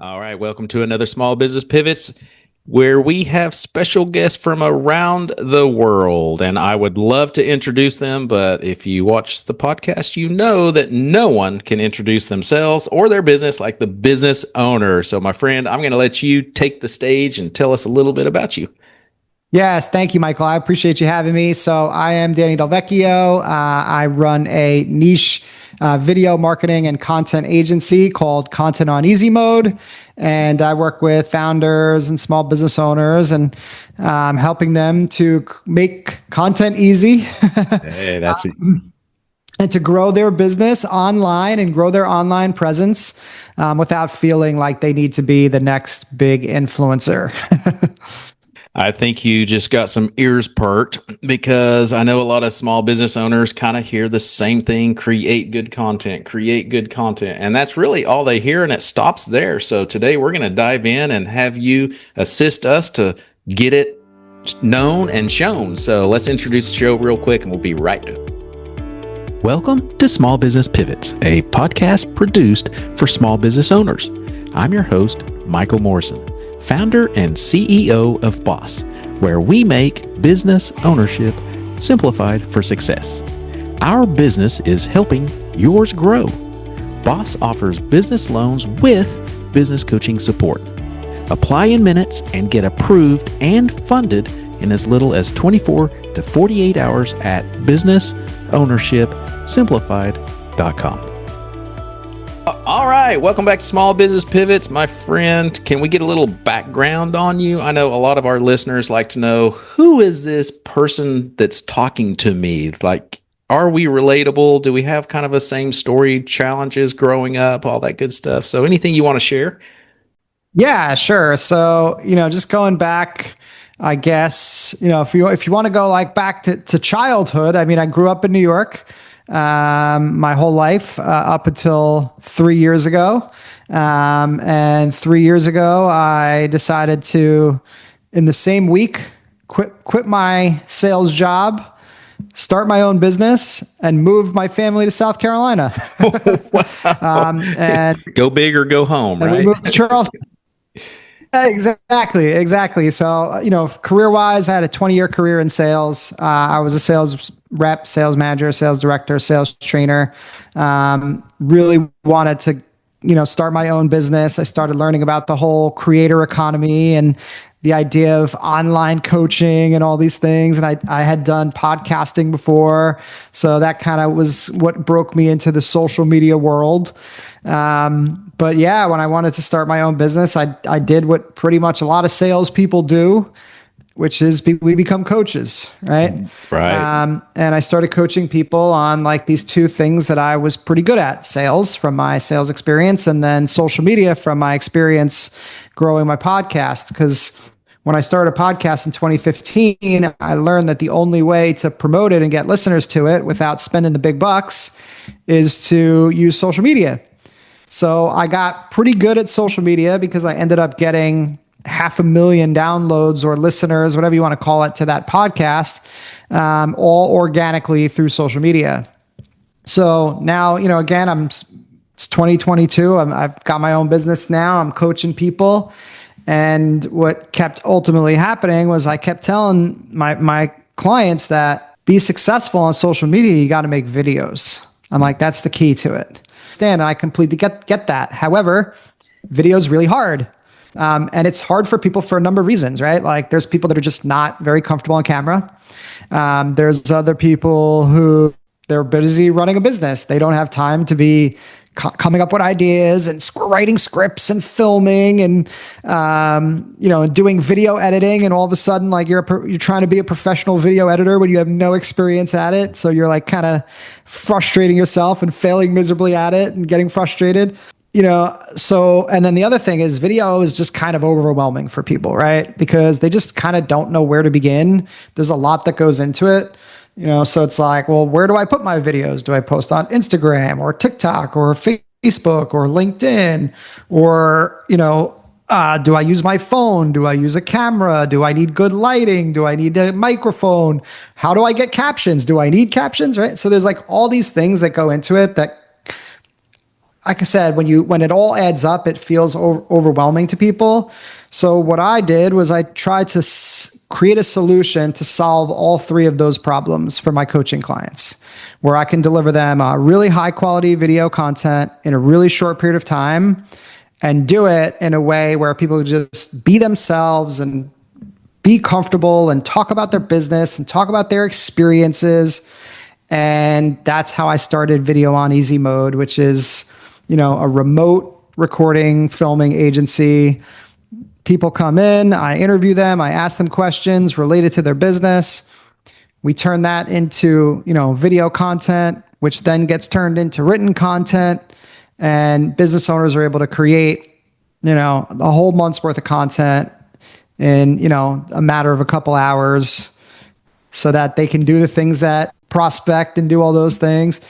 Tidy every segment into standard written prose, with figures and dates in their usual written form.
All right, welcome to another Small Business Pivots, where we have special guests from around the world. And I would love to introduce them, but if you watch the podcast, you know that no one can introduce themselves or their business like the business owner. So, my friend, I'm going to let you take the stage and tell us a little bit about you. Yes, thank you, Michael. I appreciate you having me. So I am Danny DelVecchio. I run a niche video marketing and content agency called Content on Easy Mode. And I work with founders and small business owners and helping them to make content easy. Hey, that's it. And to grow their business online and grow their online presence without feeling like they need to be the next big influencer. I think you just got some ears perked because I know a lot of small business owners kind of hear the same thing, create good content. And that's really all they hear, and it stops there. So today we're going to dive in and have you assist us to get it known and shown. So let's introduce the show real quick and we'll be right back. Welcome to Small Business Pivots, a podcast produced for small business owners. I'm your host, Michael Morrison, founder and CEO of Boss, where we make business ownership simplified for success. Our business is helping yours grow. Boss offers business loans with business coaching support. Apply in minutes and get approved and funded in as little as 24 to 48 hours at businessownershipsimplified.com. All right, welcome back to Small Business Pivots. My friend, can we get a little background on you? I know a lot of our listeners like to know, who is this person that's talking to me? Like, are we relatable? Do we have kind of a same story, challenges growing up, all that good stuff? So anything you want to share? Yeah, sure. So, just going back, I guess, if you want to go like back to childhood, I mean, I grew up in New York my whole life up until 3 years ago. And 3 years ago, I decided to, in the same week, quit my sales job, start my own business, and move my family to South Carolina. Wow. And go big or go home, right? We moved to Charleston. Exactly. So, career-wise, I had a 20-year career in sales. I was a sales rep, sales manager, sales director, sales trainer. Really wanted to, start my own business. I started learning about the whole creator economy and the idea of online coaching and all these things. And I had done podcasting before. So that kind of was what broke me into the social media world. But yeah, when I wanted to start my own business, I did what pretty much a lot of salespeople do, which is we become coaches, right? Right. And I started coaching people on like these two things that I was pretty good at: sales from my sales experience, and then social media from my experience growing my podcast. Because when I started a podcast in 2015, I learned that the only way to promote it and get listeners to it without spending the big bucks is to use social media. So I got pretty good at social media because I ended up getting 500,000 downloads or listeners, whatever you want to call it, to that podcast, all organically through social media. So now, again, it's 2022. I've got my own business now. I'm coaching people. And what kept ultimately happening was I kept telling my clients that be successful on social media, you got to make videos. I'm like, that's the key to it. And I completely get that. However, video is really hard. And it's hard for people for a number of reasons, right? Like there's people that are just not very comfortable on camera. There's other people who they're busy running a business. They don't have time to be coming up with ideas and writing scripts and filming and, doing video editing. And all of a sudden, like you're trying to be a professional video editor when you have no experience at it. So you're like kind of frustrating yourself and failing miserably at it and getting frustrated. And then the other thing is video is just kind of overwhelming for people, right? Because they just kind of don't know where to begin. There's a lot that goes into it, so it's like, well, where do I put my videos? Do I post on Instagram or TikTok or Facebook or LinkedIn? Or, do I use my phone? Do I use a camera? Do I need good lighting? Do I need a microphone? How do I get captions? Do I need captions, right? So there's like all these things that go into it that like I said, when it all adds up, it feels overwhelming to people. So what I did was I tried to create a solution to solve all three of those problems for my coaching clients, where I can deliver them really high quality video content in a really short period of time, and do it in a way where people just be themselves and be comfortable and talk about their business and talk about their experiences. And that's how I started Video on Easy Mode, which is, a remote recording, filming agency. People come in, I interview them, I ask them questions related to their business. We turn that into, video content, which then gets turned into written content. And business owners are able to create, a whole month's worth of content in, a matter of a couple hours, so that they can do the things that prospect and do all those things.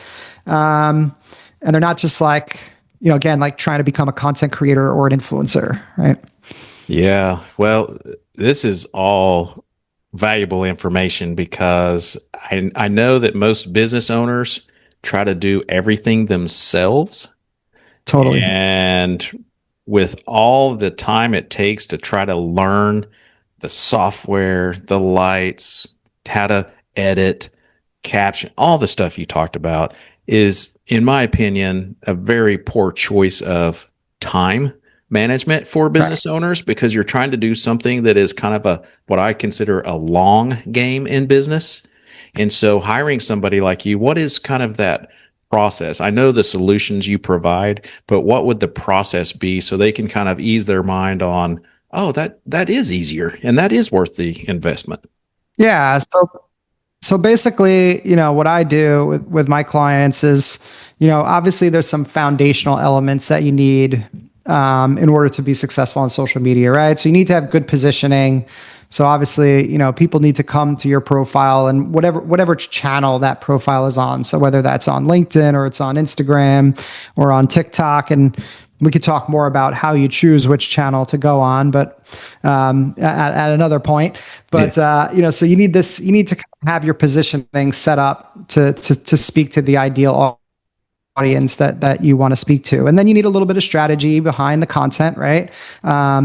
And they're not just like, again, like trying to become a content creator or an influencer, right? Yeah. Well, this is all valuable information because I know that most business owners try to do everything themselves. Totally. And with all the time it takes to try to learn the software, the lights, how to edit, caption, all the stuff you talked about is, in my opinion, a very poor choice of time management for business owners, because you're trying to do something that is kind of what I consider a long game in business. And so hiring somebody like you, what is kind of that process? I know the solutions you provide, but what would the process be so they can kind of ease their mind on, oh, that is easier and that is worth the investment? Yeah. So basically, what I do with my clients is, obviously there's some foundational elements that you need in order to be successful on social media, right? So you need to have good positioning. So obviously, people need to come to your profile and whatever channel that profile is on. So whether that's on LinkedIn or it's on Instagram or on TikTok, and we could talk more about how you choose which channel to go on, but at another point. But so you need to have your positioning set up to speak to the ideal audience that you want to speak to. And then you need a little bit of strategy behind the content, right?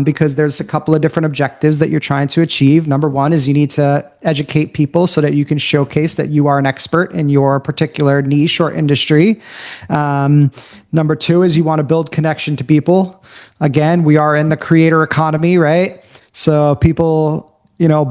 Because there's a couple of different objectives that you're trying to achieve. Number one is you need to educate people so that you can showcase that you are an expert in your particular niche or industry. Number two is you want to build connection to people. Again, we are in the creator economy, right? So people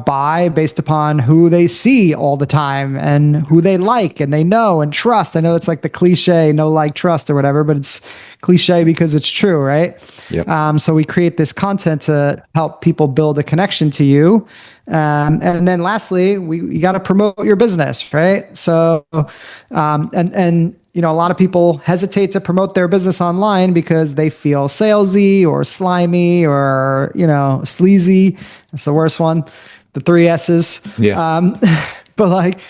buy based upon who they see all the time and who they like and they know and trust. I know it's like the cliche, know, like, trust or whatever, but it's cliche because it's true, right? Yep. So we create this content to help people build a connection to you. And then lastly, you got to promote your business, right? So, a lot of people hesitate to promote their business online because they feel salesy or slimy or, sleazy. That's the worst one. The three S's. Yeah. But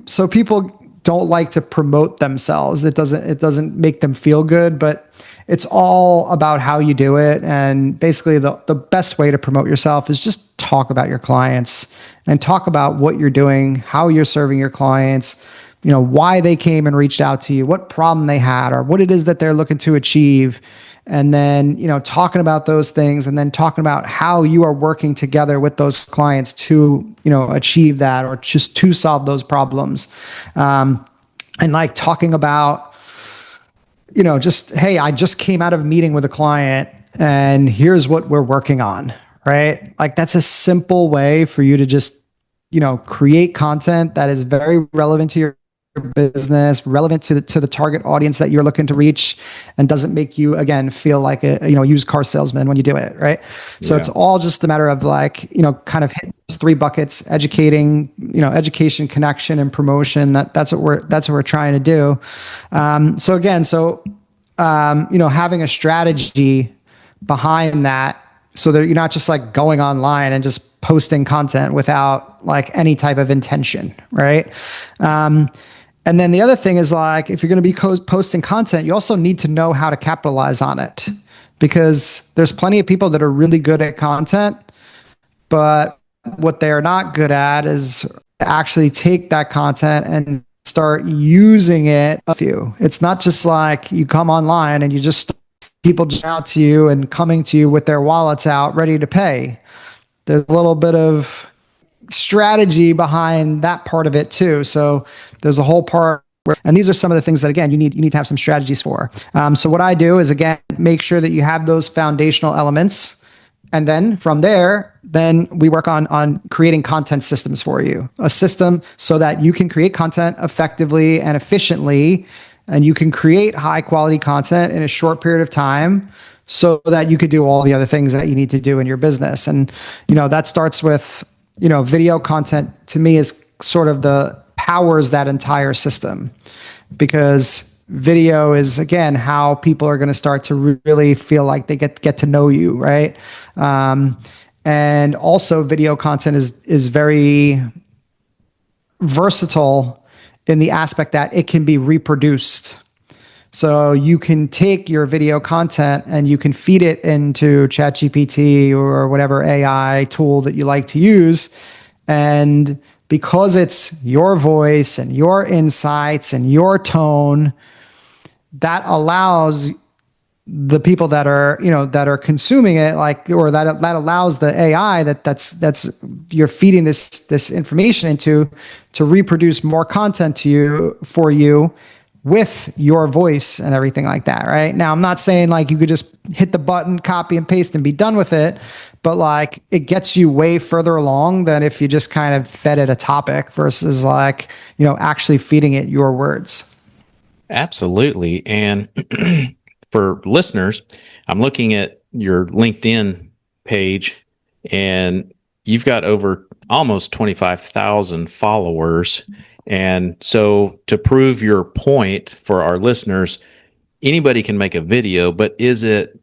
so people don't like to promote themselves. It doesn't make them feel good, but it's all about how you do it. And basically the best way to promote yourself is just talk about your clients and talk about what you're doing, how you're serving your clients, why they came and reached out to you, what problem they had, or what it is that they're looking to achieve. And then, talking about those things and then talking about how you are working together with those clients to, achieve that or just to solve those problems. And like talking about, just, hey, I just came out of a meeting with a client and here's what we're working on, right? Like that's a simple way for you to just, create content that is very relevant to your business, relevant to the target audience that you're looking to reach, and doesn't make you, again, feel like a used car salesman when you do it, right? So it's all just a matter of kind of hitting those three buckets: educating, education, connection, and promotion. That's what we're trying to do. Having a strategy behind that, so that you're not just like going online and just posting content without like any type of intention, right? And then the other thing is, like, if you're going to be posting content, you also need to know how to capitalize on it, because there's plenty of people that are really good at content, but what they're not good at is actually take that content and start start using it with you. It's not just like you come online and you just people just out to you and coming to you with their wallets out ready to pay. There's a little bit of strategy behind that part of it too. So there's a whole part where, and these are some of the things that again you need to have some strategies for. So what I do is again make sure that you have those foundational elements. And then from there, then we work on creating content systems for you, a system so that you can create content effectively and efficiently, and you can create high quality content in a short period of time so that you could do all the other things that you need to do in your business. And, that starts with, video content to me is sort of the powers that entire system, because video is again how people are going to start to really feel like they get to know you, right? And also video content is very versatile in the aspect that it can be reproduced. So you can take your video content and you can feed it into ChatGPT or whatever AI tool that you like to use, and because it's your voice and your insights and your tone, that allows the people that are consuming it, or that allows the AI that's you're feeding this information into, to reproduce more content for you with your voice and everything like that. Right now, I'm not saying like you could just hit the button, copy and paste and be done with it, but like it gets you way further along than if you just kind of fed it a topic versus actually feeding it your words. Absolutely. And for listeners, I'm looking at your LinkedIn page and you've got over almost 25,000 followers. And so to prove your point for our listeners, anybody can make a video, but is it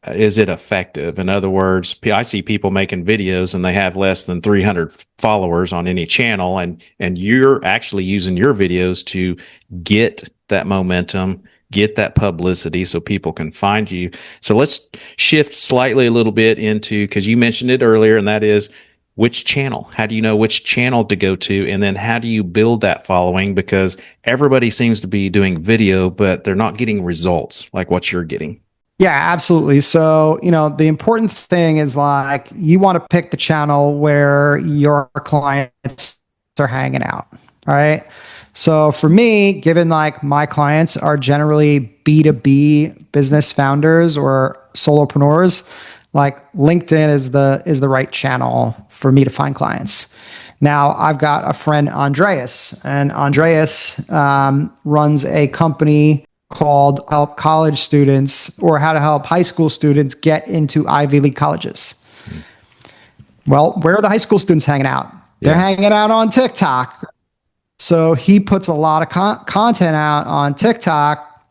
effective? In other words, I see people making videos and they have less than 300 followers on any channel, and you're actually using your videos to get that momentum, get that publicity so people can find you. So let's shift slightly a little bit into, because you mentioned it earlier, and that is which channel. How do you know which channel to go to? And then how do you build that following? Because everybody seems to be doing video, but they're not getting results like what you're getting. Yeah, absolutely. So, the important thing is like you want to pick the channel where your clients are hanging out. All right. So for me, given like my clients are generally B2B business founders or solopreneurs, like LinkedIn is the right channel for me to find clients. Now, I've got a friend, Andreas, and Andreas runs a company called Help College Students, or How to Help High School Students Get into Ivy League Colleges. Well, where are the high school students hanging out? They're hanging out on TikTok. So he puts a lot of content out on TikTok,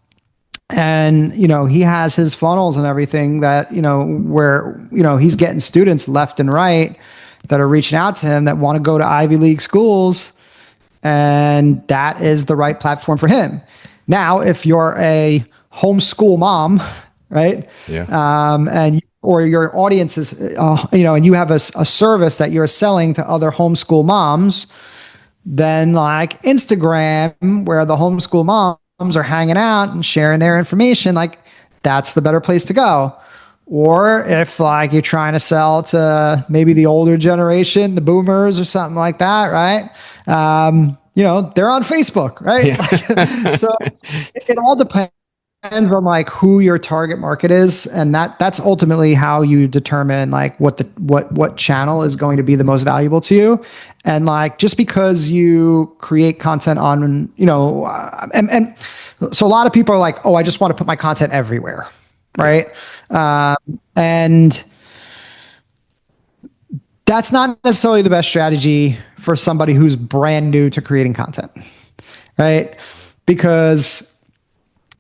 and he has his funnels and everything that where he's getting students left and right that are reaching out to him that want to go to Ivy League schools, and that is the right platform for him. Now, if you're a homeschool mom, right? Yeah. Or your audience is, and you have a service that you're selling to other homeschool moms, then like Instagram, where the homeschool moms are hanging out and sharing their information, like that's the better place to go. Or if like you're trying to sell to maybe the older generation, the boomers or something like that, right? They're on Facebook, right? Yeah. So it all depends on like who your target market is, and that's ultimately how you determine like what channel is going to be the most valuable to you. And like just because you create content on and so a lot of people are like, oh, I just want to put my content everywhere, right? And that's not necessarily the best strategy for somebody who's brand new to creating content, right? Because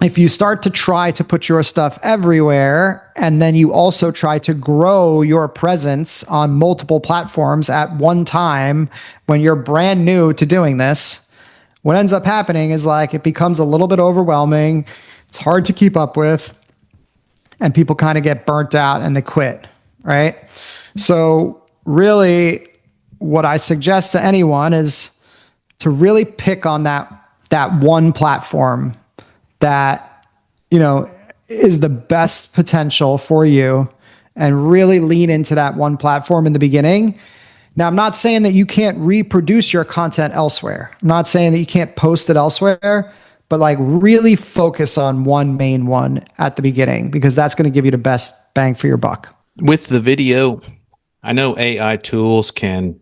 if you start to try to put your stuff everywhere, and then you also try to grow your presence on multiple platforms at one time when you're brand new to doing this, what ends up happening is like it becomes a little bit overwhelming. It's hard to keep up with, and people kind of get burnt out and they quit, right? So really, what I suggest to anyone is to really pick on that that one platform that, is the best potential for you, and really lean into that one platform in the beginning. Now, I'm not saying that you can't reproduce your content elsewhere. I'm not saying that you can't post it elsewhere, but like really focus on one main one at the beginning, because that's going to give you the best bang for your buck. With the video, I know AI tools can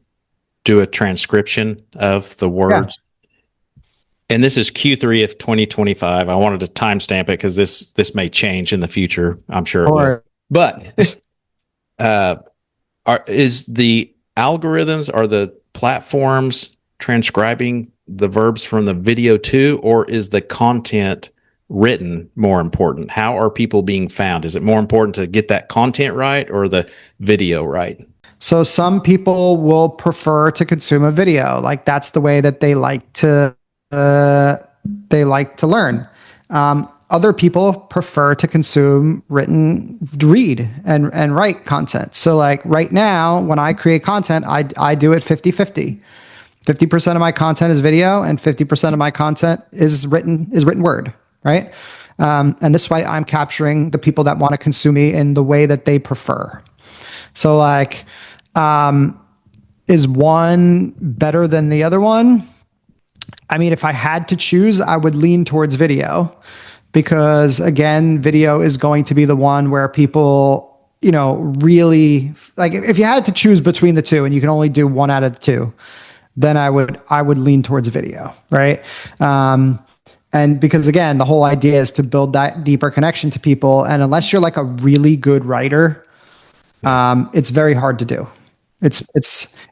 do a transcription of the words. And this is Q3 of 2025. I wanted to timestamp it because this may change in the future. I'm sure it will. But is the algorithms, are the platforms transcribing the verbs from the video too, or is the content written more important? How are people being found? Is it more important to get that content right or the video right? So some people will prefer to consume a video. Like that's the way that they like to learn. Other people prefer to consume read and write content. So like right now, when I create content, I do it 50-50. 50% of my content is video and 50% of my content is written word, right? And this way I'm capturing the people that want to consume me in the way that they prefer. So like, is one better than the other one? I mean, if I had to choose, I would lean towards video, because again, video is going to be the one where people, really like. If you had to choose between the two and you can only do one out of the two, then I would lean towards video, right? And because again, the whole idea is to build that deeper connection to people, and unless you're like a really good writer, it's very hard to do.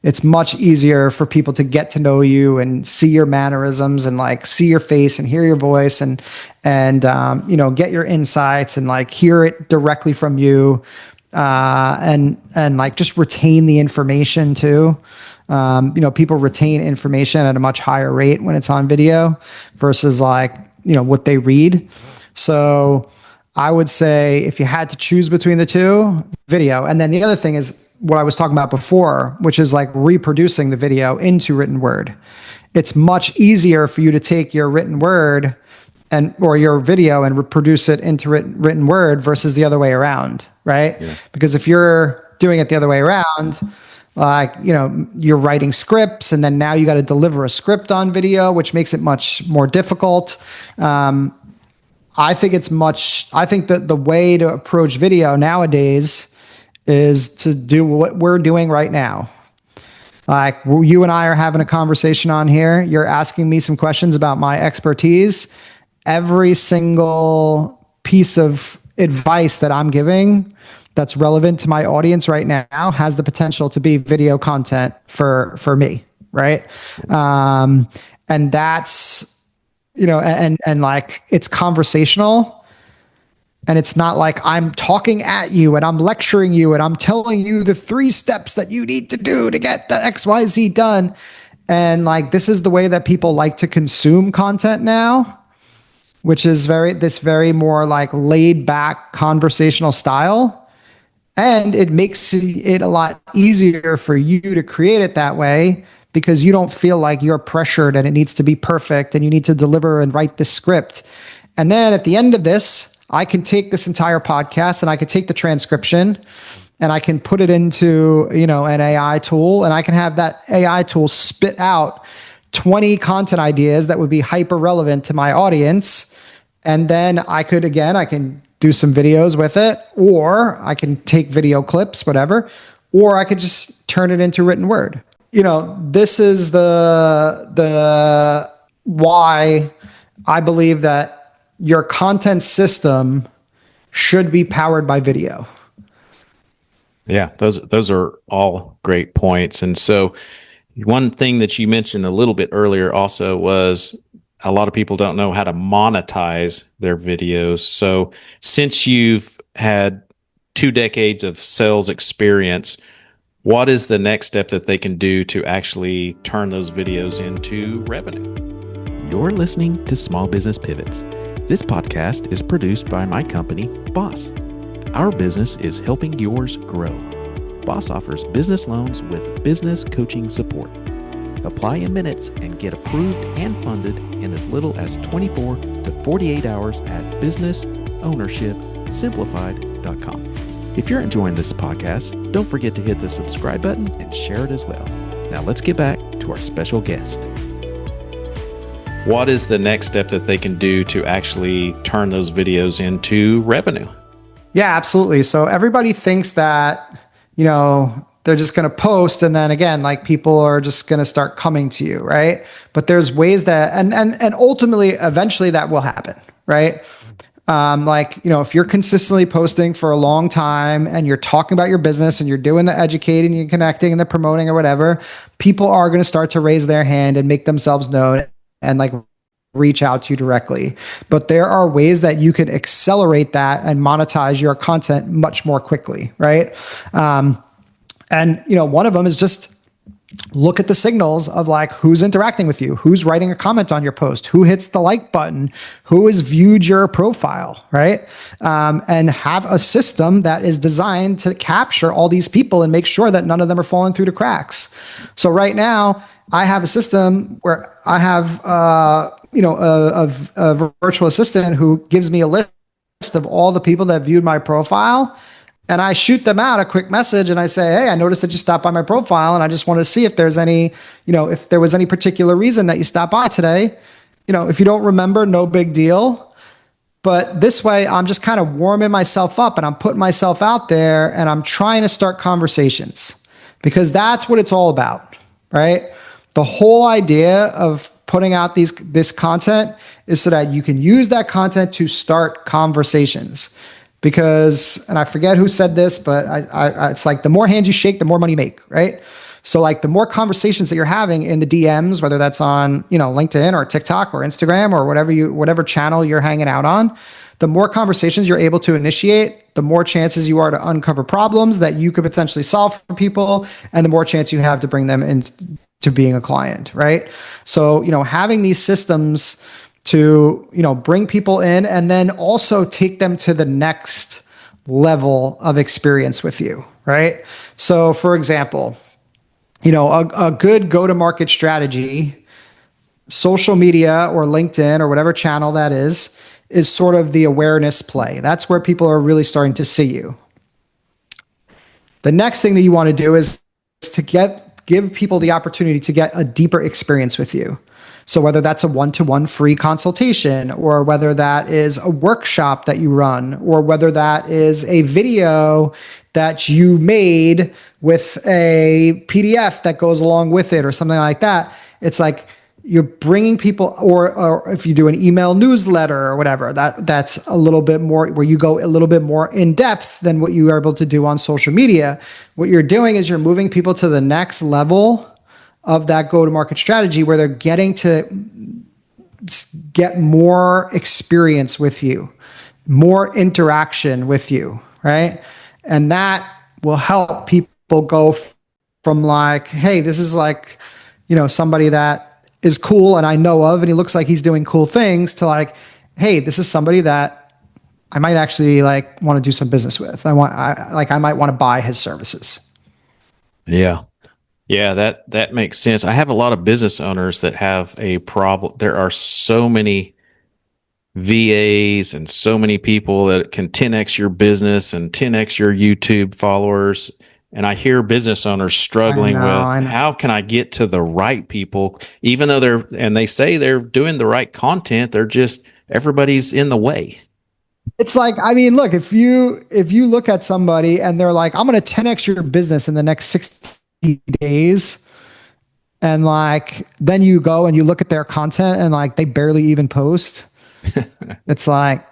It's much easier for people to get to know you and see your mannerisms and like see your face and hear your voice and get your insights and like hear it directly from you, and like just retain the information too. People retain information at a much higher rate when it's on video versus like what they read. So I would say if you had to choose between the two, video. And then the other thing is what I was talking about before, which is like reproducing the video into written word. It's much easier for you to take your written word or your video and reproduce it into written word versus the other way around, right? Yeah. Because if you're doing it the other way around, like, you're writing scripts and then now you got to deliver a script on video, which makes it much more difficult. I think that the way to approach video nowadays is to do what we're doing right now. Like you and I are having a conversation on here. You're asking me some questions about my expertise. Every single piece of advice that I'm giving that's relevant to my audience right now has the potential to be video content for me, right? And that's, and like it's conversational. And it's not like I'm talking at you and I'm lecturing you and I'm telling you the 3 steps that you need to do to get the XYZ done. And like, this is the way that people like to consume content now, which is very more like laid back conversational style. And it makes it a lot easier for you to create it that way because you don't feel like you're pressured and it needs to be perfect and you need to deliver and write the script. And then at the end of this, I can take this entire podcast and I can take the transcription and I can put it into, an AI tool, and I can have that AI tool spit out 20 content ideas that would be hyper relevant to my audience. And then I can do some videos with it, or I can take video clips, whatever, or I could just turn it into written word. This is the why I believe that your content system should be powered by video. Yeah, those are all great points. And so one thing that you mentioned a little bit earlier also was a lot of people don't know how to monetize their videos. So since you've had 2 decades of sales experience, what is the next step that they can do to actually turn those videos into revenue? You're listening to Small Business Pivots. This podcast is produced by my company, Boss. Our business is helping yours grow. Boss offers business loans with business coaching support. Apply in minutes and get approved and funded in as little as 24 to 48 hours at businessownershipsimplified.com. If you're enjoying this podcast, don't forget to hit the subscribe button and share it as well. Now let's get back to our special guest. What is the next step that they can do to actually turn those videos into revenue? Yeah, absolutely. So everybody thinks that, they're just going to post, and then again, like, people are just going to start coming to you, right? But there's ways that, and ultimately, eventually that will happen, right? If you're consistently posting for a long time and you're talking about your business and you're doing the educating and connecting and the promoting or whatever, people are going to start to raise their hand and make themselves known and like reach out to you directly. But there are ways that you can accelerate that and monetize your content much more quickly, right? One of them is just look at the signals of like who's interacting with you, who's writing a comment on your post, who hits the like button, who has viewed your profile, right? And have a system that is designed to capture all these people and make sure that none of them are falling through the cracks. So right now, I have a system where I have a virtual assistant who gives me a list of all the people that viewed my profile. And I shoot them out a quick message and I say, hey, I noticed that you stopped by my profile and I just want to see if there's any, if there was any particular reason that you stopped by today. If you don't remember, no big deal. But this way, I'm just kind of warming myself up and I'm putting myself out there and I'm trying to start conversations because that's what it's all about, right? The whole idea of putting out this content is so that you can use that content to start conversations. Because, and I forget who said this, but it's like the more hands you shake, the more money you make, right? So like the more conversations that you're having in the DMs, whether that's on, LinkedIn or TikTok or Instagram or whatever channel you're hanging out on, the more conversations you're able to initiate, the more chances you are to uncover problems that you could potentially solve for people, and the more chance you have to bring them into being a client, right? So, having these systems to, bring people in and then also take them to the next level of experience with you, right? So for example, a good go-to-market strategy, social media or LinkedIn or whatever channel that is sort of the awareness play. That's where people are really starting to see you. The next thing that you want to do is to give people the opportunity to get a deeper experience with you. So whether that's a one-to-one free consultation, or whether that is a workshop that you run, or whether that is a video that you made with a PDF that goes along with it or something like that, it's like you're bringing people, or if you do an email newsletter or whatever, that's a little bit more where you go a little bit more in depth than what you are able to do on social media. What you're doing is you're moving people to the next level of that go-to-market strategy where they're getting to get more experience with you, more interaction with you, right? And that will help people go from like, hey, this is like, somebody that is cool and I know of and he looks like he's doing cool things, to like, hey, this is somebody that I might actually like want to do some business with. I might want to buy his services. Yeah. Yeah, that makes sense. I have a lot of business owners that have a problem. There are so many VAs and so many people that can 10x your business and 10x your YouTube followers. And I hear business owners struggling with how can I get to the right people, even though they say they're doing the right content. They're just, everybody's in the way. It's like, look, if you look at somebody and they're like, I'm going to 10x your business in the next 60 days, and like then you go and you look at their content and like they barely even post, it's like,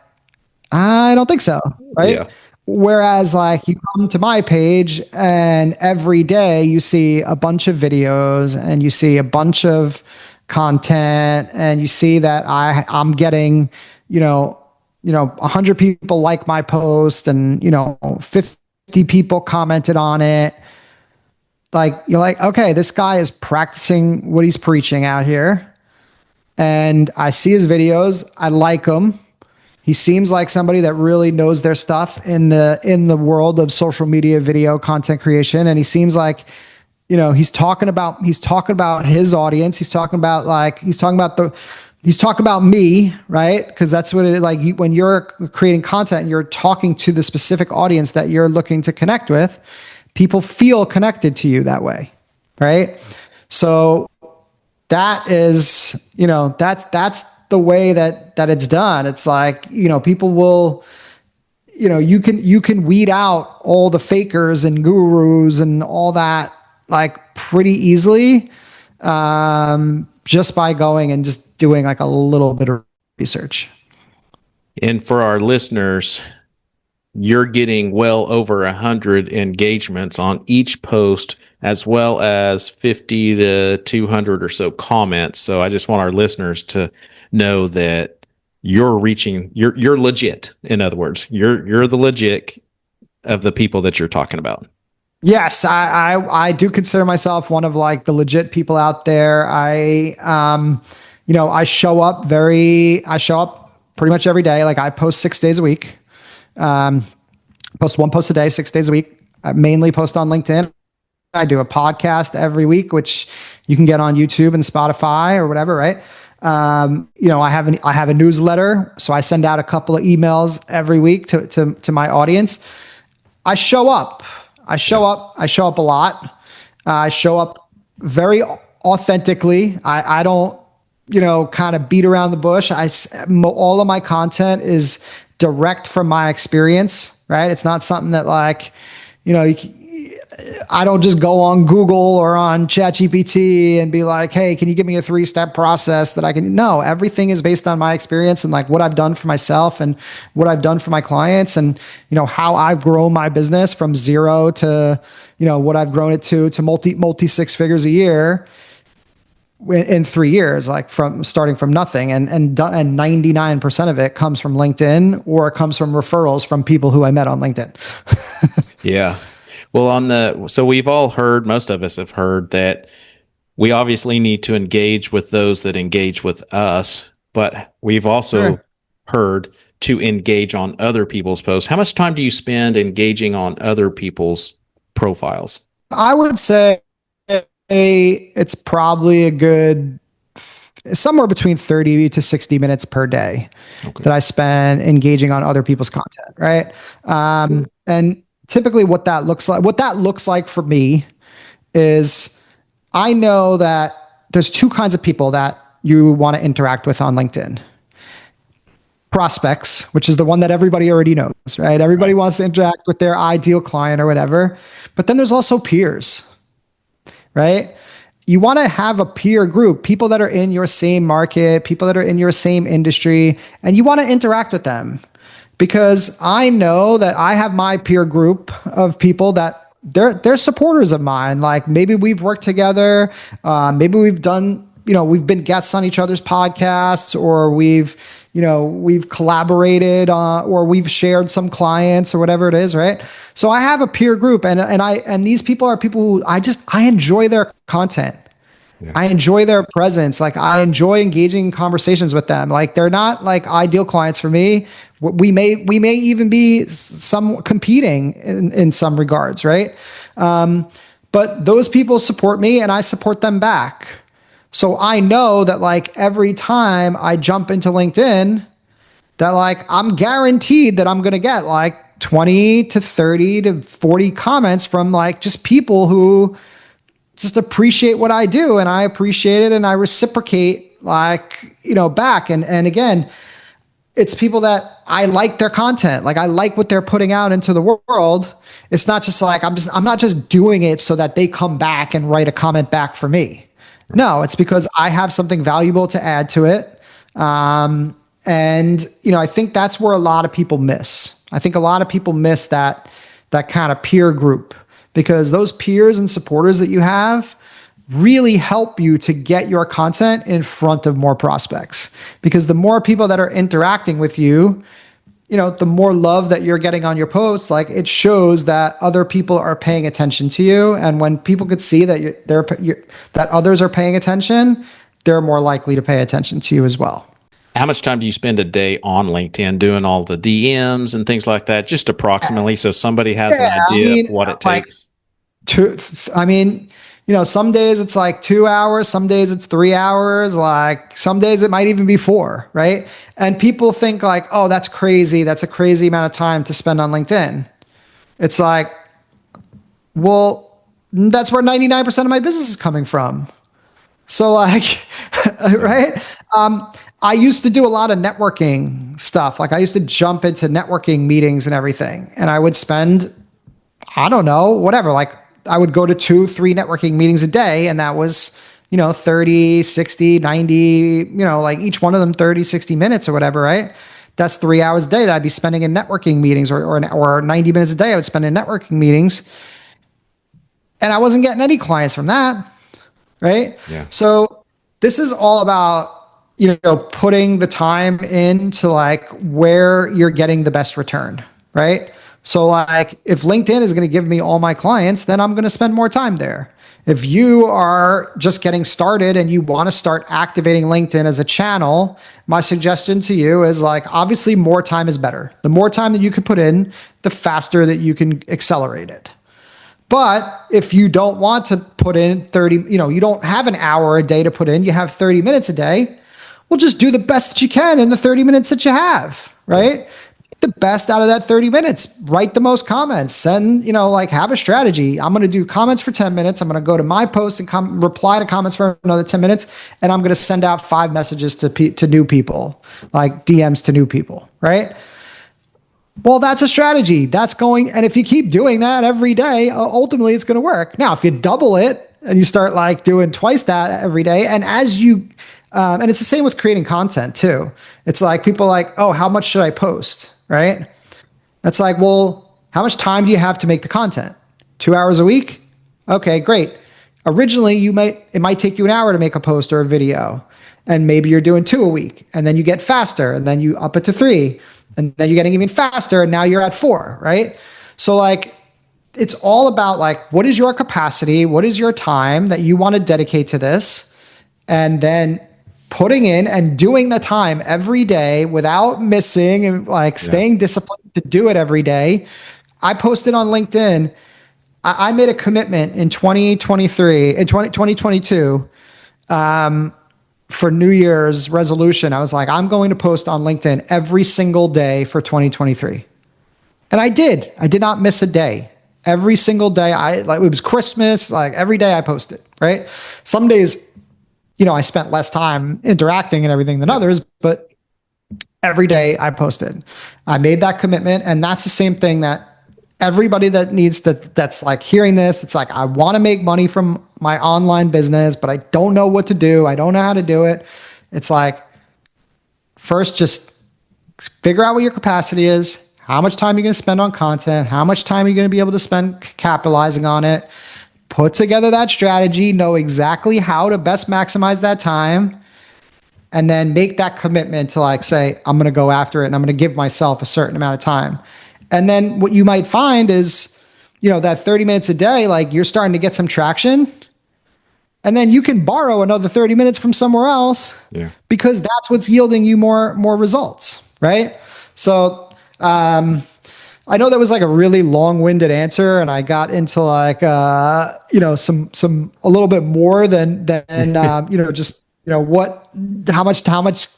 I don't think so, right? Yeah. Whereas like you come to my page and every day you see a bunch of videos and you see a bunch of content and you see that I'm getting 100 people like my post and 50 people commented on it. Like, you're like, okay, this guy is practicing what he's preaching out here. And I see his videos. I like him. He seems like somebody that really knows their stuff in the world of social media video content creation. And he seems like he's talking about his audience. He's talking about me, right? Because that's what it is. Like when you're creating content and you're talking to the specific audience that you're looking to connect with, people feel connected to you that way, right? So that is, that's the way that it's done. It's like, people will, you can weed out all the fakers and gurus and all that like pretty easily, just by going and just doing like a little bit of research. And for our listeners, you're getting well over 100 engagements on each post, as well as 50 to 200 or so comments. So I just want our listeners to know that you're legit. In other words, you're the legit of the people that you're talking about. Yes, I do consider myself one of like the legit people out there. I show up pretty much every day. Like I post 6 days a week. Post one post a day, 6 days a week. I mainly post on LinkedIn. I do a podcast every week, which you can get on YouTube and Spotify or whatever, right? I have a newsletter, so I send out a couple of emails every week to my audience. I show up a lot. I show up very authentically. I don't, kind of beat around the bush. All of my content is direct from my experience, right? It's not something that like, I don't just go on Google or on ChatGPT and be like, hey, can you give me a 3-step process that I can? No, everything is based on my experience and like what I've done for myself and what I've done for my clients and, how I've grown my business from zero to, what I've grown it to multi 6 figures a year in 3 years, like starting from nothing. And 99% of it comes from LinkedIn or it comes from referrals from people who I met on LinkedIn. Yeah. Well, so we've all heard, most of us have heard that we obviously need to engage with those that engage with us, but we've also heard to engage on other people's posts. How much time do you spend engaging on other people's profiles? I would say it's probably a good somewhere between 30 to 60 minutes per day that I spend engaging on other people's content, right? And typically what that looks like for me is I know that there's 2 kinds of people that you want to interact with on LinkedIn. Prospects, which is the one that everybody already knows, right? Everybody wants to interact with their ideal client or whatever. But then there's also peers, right? You want to have a peer group, people that are in your same market, people that are in your same industry, and you want to interact with them. Because I know that I have my peer group of people that they're supporters of mine. Like maybe we've worked together, maybe we've done, we've been guests on each other's podcasts, or we've collaborated, or we've shared some clients or whatever it is, right? So I have a peer group, and these people are people who I enjoy their content. Yeah. I enjoy their presence. Like I enjoy engaging in conversations with them. Like they're not like ideal clients for me. We may even be some competing in some regards, right? But those people support me and I support them back. So I know that like every time I jump into LinkedIn, that like I'm guaranteed that I'm going to get like 20 to 30 to 40 comments from like just people who just appreciate what I do, and I appreciate it and I reciprocate like, back. And again, it's people that I like their content. Like I like what they're putting out into the world. It's not just like, I'm not just doing it so that they come back and write a comment back for me. No, it's because I have something valuable to add to it. And, I think that's where a lot of people miss. I think a lot of people miss that kind of peer group, because those peers and supporters that you have really help you to get your content in front of more prospects. Because the more people that are interacting with you, the more love that you're getting on your posts, like it shows that other people are paying attention to you. And when people could see that that others are paying attention, they're more likely to pay attention to you as well. How much time do you spend a day on LinkedIn doing all the DMs and things like that, just approximately, so somebody has an idea of what it takes? some days it's like 2 hours, some days it's 3 hours, like some days it might even be four, right? And people think like, oh, that's crazy. That's a crazy amount of time to spend on LinkedIn. It's like, well, that's where 99% of my business is coming from. So like, right? I used to do a lot of networking stuff. Like I used to jump into networking meetings and everything. And I would spend, I don't know, whatever, like I would go to 2, 3 networking meetings a day. And that was, 30, 60, 90, like each one of them 30, 60 minutes or whatever, right? That's 3 hours a day that I'd be spending in networking meetings or 90 minutes a day I would spend in networking meetings. And I wasn't getting any clients from that. Right. Yeah. So this is all about, putting the time into like where you're getting the best return. Right. So like if LinkedIn is going to give me all my clients, then I'm going to spend more time there. If you are just getting started and you want to start activating LinkedIn as a channel, my suggestion to you is like, obviously more time is better. The more time that you can put in, the faster that you can accelerate it. But if you don't want to put in 30, you don't have an hour a day to put in, you have 30 minutes a day, well, just do the best that you can in the 30 minutes that you have, right? Get the best out of that 30 minutes, write the most comments, send, have a strategy. I'm going to do comments for 10 minutes. I'm going to go to my post and reply to comments for another 10 minutes. And I'm going to send out 5 messages to new people, like DMs to new people, right? Well, that's a strategy. And if you keep doing that every day, ultimately it's going to work. Now, if you double it and you start like doing twice that every day, and and it's the same with creating content too. It's like people are like, oh, how much should I post? Right? That's like, well, how much time do you have to make the content? 2 hours a week? Okay, great. Originally, it might take you an hour to make a post or a video, and maybe you're doing 2 a week, and then you get faster, and then you up it to 3. And then you're getting even faster, and now you're at 4, right? So like, it's all about like, what is your capacity? What is your time that you want to dedicate to this? And then putting in and doing the time every day without missing and like staying disciplined to do it every day. I posted on LinkedIn. I made a commitment in 2022, for New Year's resolution. I was like, I'm going to post on LinkedIn every single day for 2023. And I did not miss a day. Every single day, it was Christmas, like every day I posted, right? Some days, I spent less time interacting and everything than others, but every day I posted. I made that commitment. And that's the same thing that everybody that's like hearing this, it's like, I want to make money from my online business, but I don't know what to do. I don't know how to do it. It's like, first, just figure out what your capacity is, how much time you're going to spend on content, how much time you're going to be able to spend capitalizing on it, put together that strategy, know exactly how to best maximize that time, and then make that commitment to like say, I'm going to go after it and I'm going to give myself a certain amount of time. And then what you might find is, that 30 minutes a day, like you're starting to get some traction. And then you can borrow another 30 minutes from somewhere else because that's what's yielding you more results, right? So I know that was like a really long-winded answer, and I got into like some a little bit more than just how much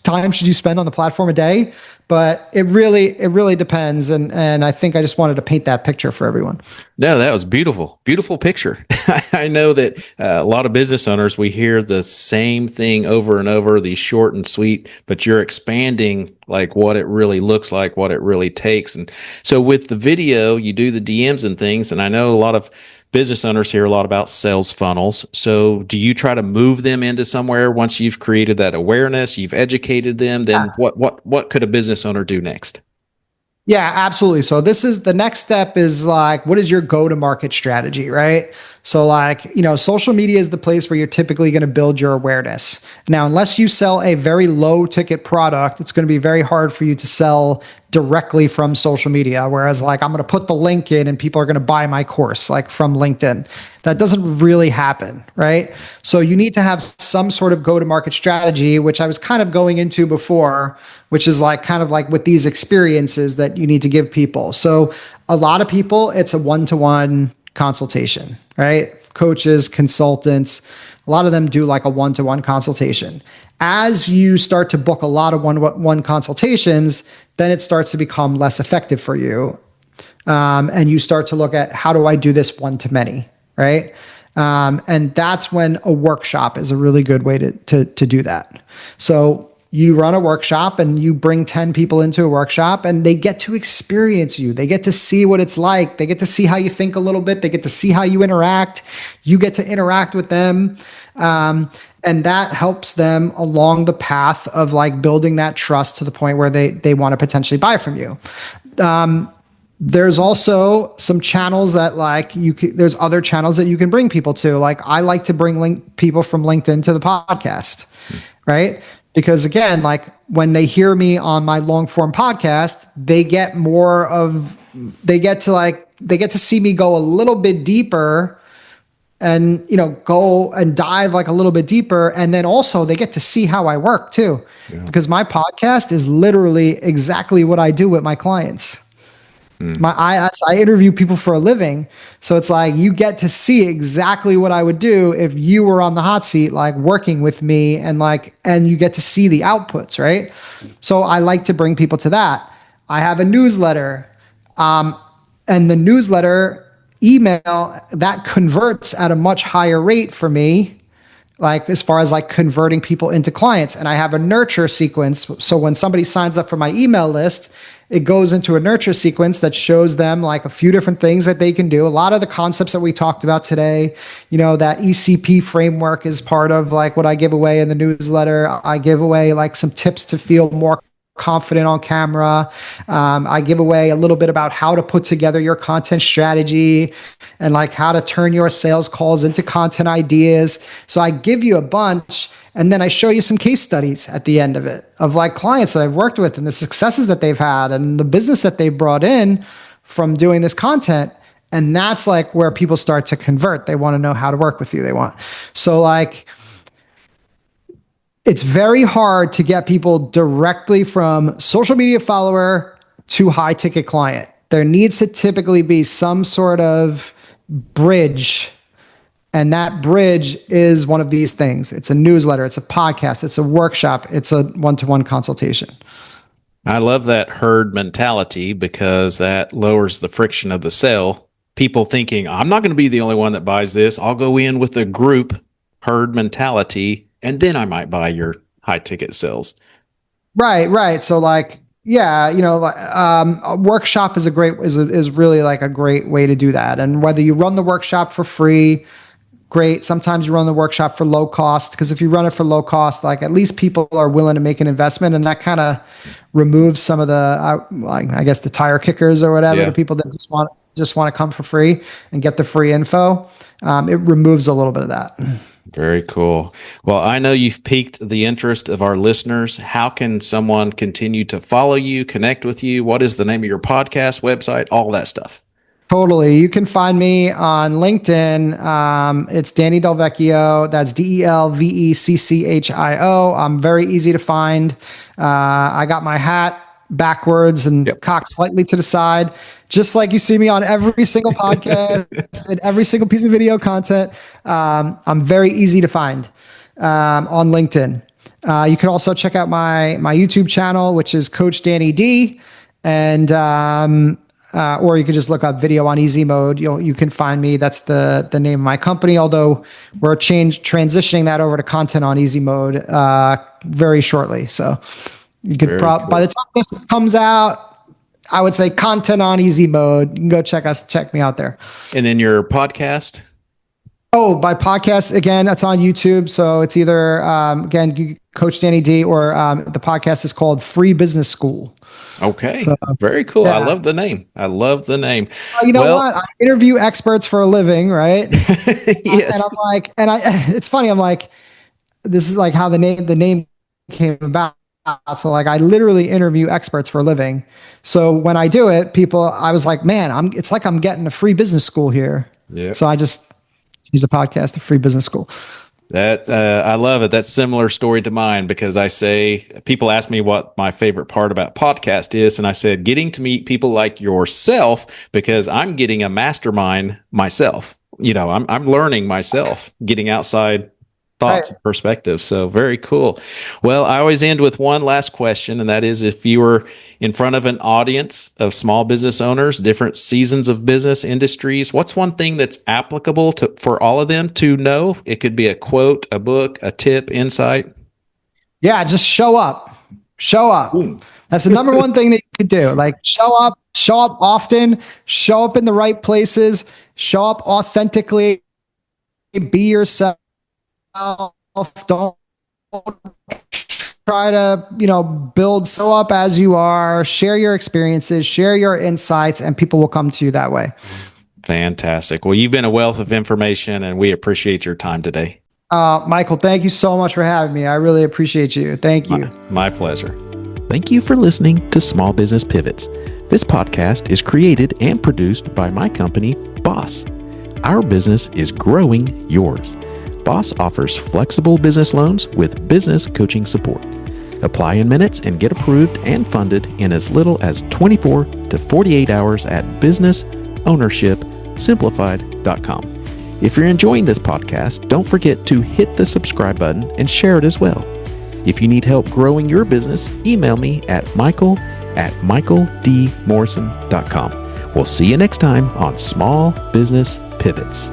time should you spend on the platform a day? But it really depends. And I think I just wanted to paint that picture for everyone. No, that was beautiful. Beautiful picture. I know that a lot of business owners, we hear the same thing over and over, these short and sweet, but you're expanding like what it really looks like, what it really takes. And so with the video, you do the DMs and things. And I know a lot of business owners hear a lot about sales funnels. So do you try to move them into somewhere once you've created that awareness, you've educated them, then what could a business owner do next? Yeah, absolutely. So this is the next step is like, what is your go-to-market strategy, right? So like, social media is the place where you're typically going to build your awareness. Now, unless you sell a very low ticket product, it's going to be very hard for you to sell directly from social media. Whereas like, I'm going to put the link in and people are going to buy my course like from LinkedIn. That doesn't really happen, right? So you need to have some sort of go-to-market strategy, which I was kind of going into before, which is like kind of like with these experiences that you need to give people. So a lot of people, it's a one-to-one consultation, right? coaches, consultants, a lot of them do like a one-to-one consultation. As you start to book a lot of one-to-one consultations, then it starts to become less effective for you. And you start to look at, how do I do this one-to-many, right? And that's when a workshop is a really good way to do that. So you run a workshop and you bring 10 people into a workshop, and they get to experience you. They get to see what it's like. They get to see how you think a little bit. They get to see how you interact. You get to interact with them. And that helps them along the path of like building that trust to the point where they want to potentially buy from you. There's also some channels that like there's other channels that you can bring people to. Like I like to bring people from LinkedIn to the podcast, right? Because again, like when they hear me on my long form podcast, they get to see me go a little bit deeper and, go and dive like a little bit deeper. And then also they get to see how I work too, because my podcast is literally exactly what I do with my clients. I interview people for a living. So it's like, you get to see exactly what I would do if you were on the hot seat, like working with me, and you get to see the outputs, right? So I like to bring people to that. I have a newsletter, and the newsletter email that converts at a much higher rate for me, like as far as like converting people into clients. And I have a nurture sequence. So when somebody signs up for my email list, it goes into a nurture sequence that shows them like a few different things that they can do. A lot of the concepts that we talked about today, that ECP framework is part of like what I give away in the newsletter. I give away like some tips to feel more confident on camera. I give away a little bit about how to put together your content strategy and like how to turn your sales calls into content ideas. So I give you a bunch, and then I show you some case studies at the end of it of like clients that I've worked with and the successes that they've had and the business that they've brought in from doing this content. And that's like where people start to convert. They want to know how to work with you. So like, it's very hard to get people directly from social media follower to high ticket client. There needs to typically be some sort of bridge. And that bridge is one of these things. It's a newsletter, it's a podcast, it's a workshop, it's a one-to-one consultation. I love that herd mentality because that lowers the friction of the sale. People thinking, I'm not going to be the only one that buys this. I'll go in with a group herd mentality, and then I might buy your high ticket sales. Right. So like, a workshop is really like a great way to do that. And whether you run the workshop for free, great. Sometimes you run the workshop for low cost, because if you run it for low cost, like at least people are willing to make an investment, and that kind of removes some of the, I guess the tire kickers or whatever, the people that just want to come for free and get the free info. It removes a little bit of that. Very cool. Well, I know you've piqued the interest of our listeners. How can someone continue to follow you, connect with you? What is the name of your podcast, website, all that stuff? Totally. You can find me on LinkedIn. It's Danny DelVecchio. That's DelVecchio. I'm very easy to find. I got my hat backwards and cocked slightly to the side, just like you see me on every single podcast and every single piece of video content. I'm very easy to find on LinkedIn. You can also check out my YouTube channel, which is Coach Danny D, and or you can just look up Video on Easy Mode. You can find me. That's the name of my company. Although we're transitioning that over to Content on Easy Mode very shortly. So you could by the time this comes out, I would say Content on Easy Mode. You can go check me out there. And then your podcast? Oh, my podcast, again, it's on YouTube. So it's either, again, Coach Danny D, or the podcast is called Free Business School. Okay. So, very cool. Yeah. I love the name. You know what? I interview experts for a living, right? Yes. And I'm like, it's funny. I'm like, this is like how the name came about. So like, I literally interview experts for a living. So when I do it, I was like, man, it's like I'm getting a free business school here. Yeah. So I just use a podcast, a free business school. That I love it. That's similar story to mine, because I say, people ask me what my favorite part about podcast is, and I said, getting to meet people like yourself, because I'm getting a mastermind myself. I'm learning myself, getting outside Right. thoughts and perspectives. So very cool. Well, I always end with one last question, and that is, if you were in front of an audience of small business owners, different seasons of business industries, what's one thing that's applicable for all of them to know? It could be a quote, a book, a tip, insight. Yeah, just show up. Show up. Ooh. That's the number one thing that you could do. Like show up often, show up in the right places, show up authentically, be yourself. Don't try to, build so up as you are, share your experiences, share your insights, and people will come to you that way. Fantastic. Well, you've been a wealth of information, and we appreciate your time today. Michael, thank you so much for having me. I really appreciate you. Thank you. My pleasure. Thank you for listening to Small Business Pivots. This podcast is created and produced by my company, Boss. Our business is growing yours. Boss offers flexible business loans with business coaching support. Apply in minutes and get approved and funded in as little as 24 to 48 hours at businessownershipsimplified.com. If you're enjoying this podcast, don't forget to hit the subscribe button and share it as well. If you need help growing your business, email me at michael@michaeldmorrison.com. We'll see you next time on Small Business Pivots.